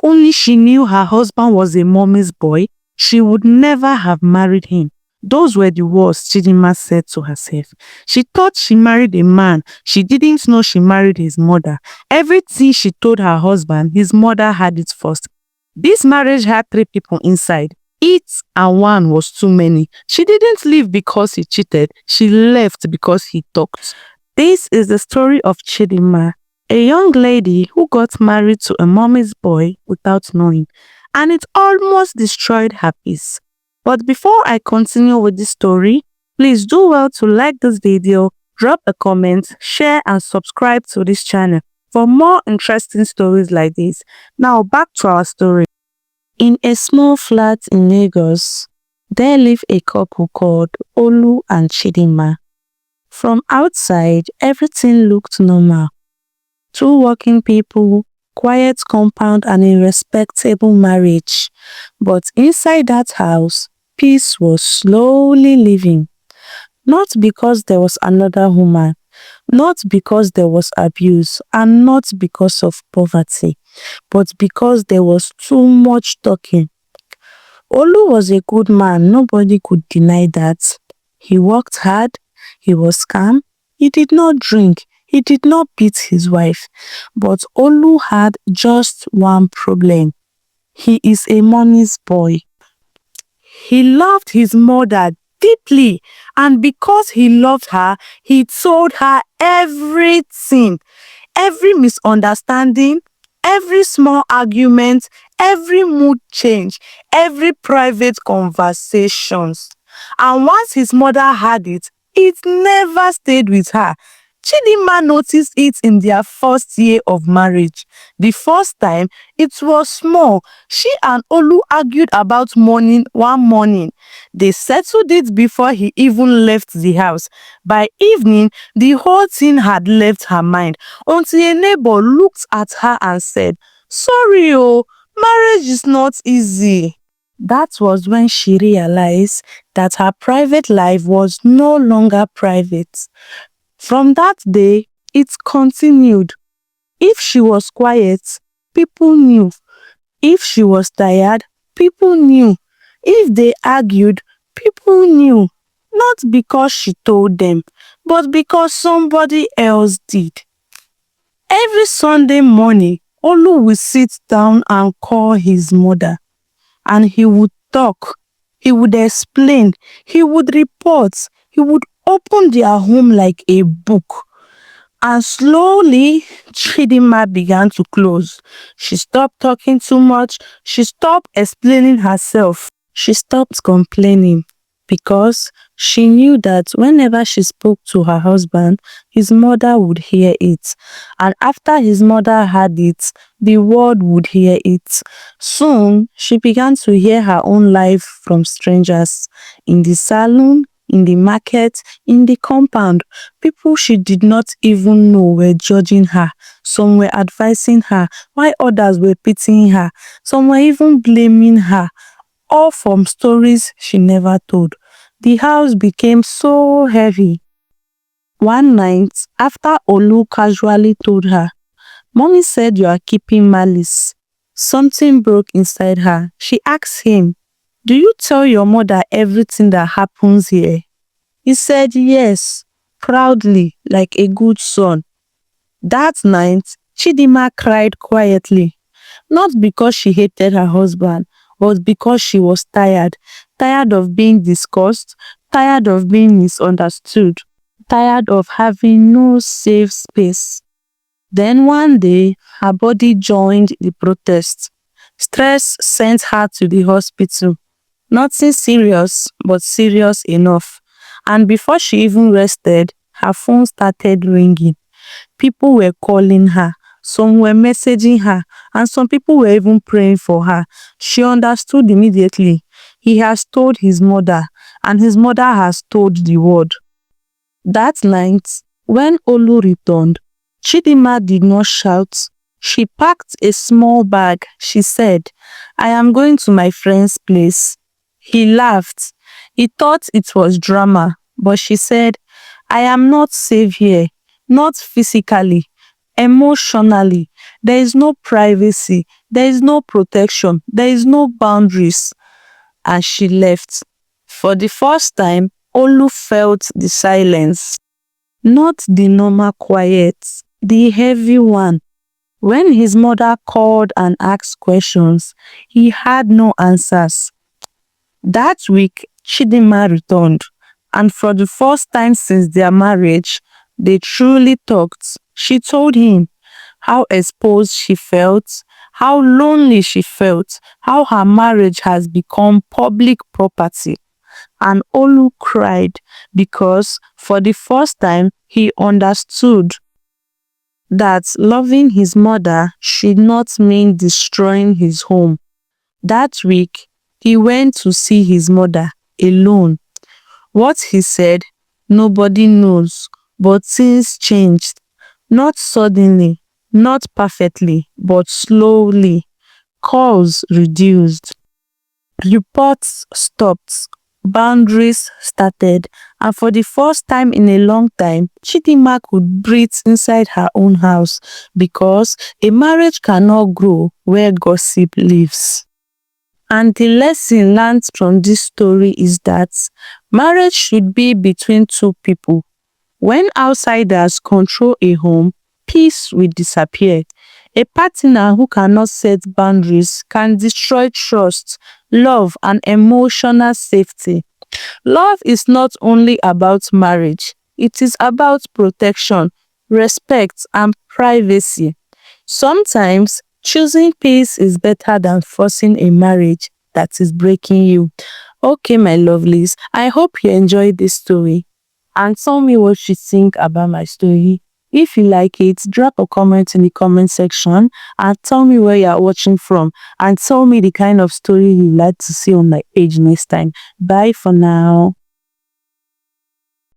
only she knew her husband was a mommy's boy, she would never have married him. Those were the words Chidinma said to herself. She thought she married a man. She didn't know she married his mother. Everything she told her husband, his mother had it first. This marriage had 3 people inside. It and one was too many. She didn't leave because he cheated. She left because he talked. This is the story of Chidinma, a young lady who got married to a mommy's boy without knowing, and it almost destroyed her peace. But before I continue with this story, please do well to like this video, drop a comment, share and subscribe to this channel for more interesting stories like this. Now back to our story. In a small flat in Lagos, there lived a couple called Olu and Chidinma. From outside, everything looked normal. 2 working people, quiet compound and a respectable marriage. But inside that house, peace was slowly leaving. Not because there was another woman, not because there was abuse, and not because of poverty, but because there was too much talking. Olu was a good man, nobody could deny that. He worked hard, he was calm, he did not drink, he did not beat his wife. But Olu had just one problem. He is a mommy's boy. He loved his mother deeply, and because he loved her, he told her everything. Every misunderstanding, every small argument, every mood change, every private conversations. And once his mother had it, it never stayed with her. Chidinma noticed it in their first year of marriage. The first time, it was small. She and Olu argued about money one morning. They settled it before he even left the house. By evening, the whole thing had left her mind until a neighbor looked at her and said, "Sorry, oh, marriage is not easy." That was when she realized that her private life was no longer private. From that day, it continued. If she was quiet, people knew. If she was tired, people knew. If they argued, people knew. Not because she told them, but because somebody else did. Every Sunday morning, Olu would sit down and call his mother. And he would talk. He would explain. He would report. He would open their home like a book. And slowly, Chidinma began to close. She stopped talking too much. She stopped explaining herself. She stopped complaining because she knew that whenever she spoke to her husband, his mother would hear it. And after his mother heard it, the world would hear it. Soon, she began to hear her own life from strangers in the salon, in the market, in the compound. People she did not even know were judging her. Some were advising her, while others were pitying her. Some were even blaming her. All from stories she never told. The house became so heavy. One night, after Olu casually told her, "Mommy said you are keeping malice," something broke inside her. She asked him, "Do you tell your mother everything that happens here?" He said yes, proudly, like a good son. That night, Chidinma cried quietly, not because she hated her husband, but because she was tired. Tired of being discussed, tired of being misunderstood, tired of having no safe space. Then one day, her body joined the protest. Stress sent her to the hospital. Nothing serious, but serious enough. And before she even rested, her phone started ringing. People were calling her. Some were messaging her, and some people were even praying for her. She understood immediately. He has told his mother, and his mother has told the world. That night, when Olu returned, Chidinma did not shout. She packed a small bag. She said, "I am going to my friend's place." He laughed. He thought it was drama, but she said, "I am not safe here, not physically, emotionally. There is no privacy. There is no protection. There is no boundaries. And she left. For the first time, Olu felt the silence. Not the normal quiet, the heavy one. When his mother called and asked questions, he had no answers. That week, Chidinma returned, and for the first time since their marriage, they truly talked. She told him how exposed she felt, how lonely she felt, how her marriage has become public property. And Olu cried because for the first time he understood that loving his mother should not mean destroying his home. That week, he went to see his mother alone. What he said, nobody knows, but things changed. Not suddenly, not perfectly, but slowly. Calls reduced. Reports stopped. Boundaries started. And for the first time in a long time, Chidinma could breathe inside her own house because a marriage cannot grow where gossip lives. And the lesson learned from this story is that marriage should be between two people. When outsiders control a home, peace will disappear. A partner who cannot set boundaries can destroy trust, love, and emotional safety. Love is not only about marriage, it is about protection, respect, and privacy. Sometimes choosing peace is better than forcing a marriage that is breaking you. Okay, my lovelies, I hope you enjoyed this story and tell me what you think about my story. If you like it, drop a comment in the comment section and tell me where you are watching from and tell me the kind of story you'd like to see on my page next time. Bye for now.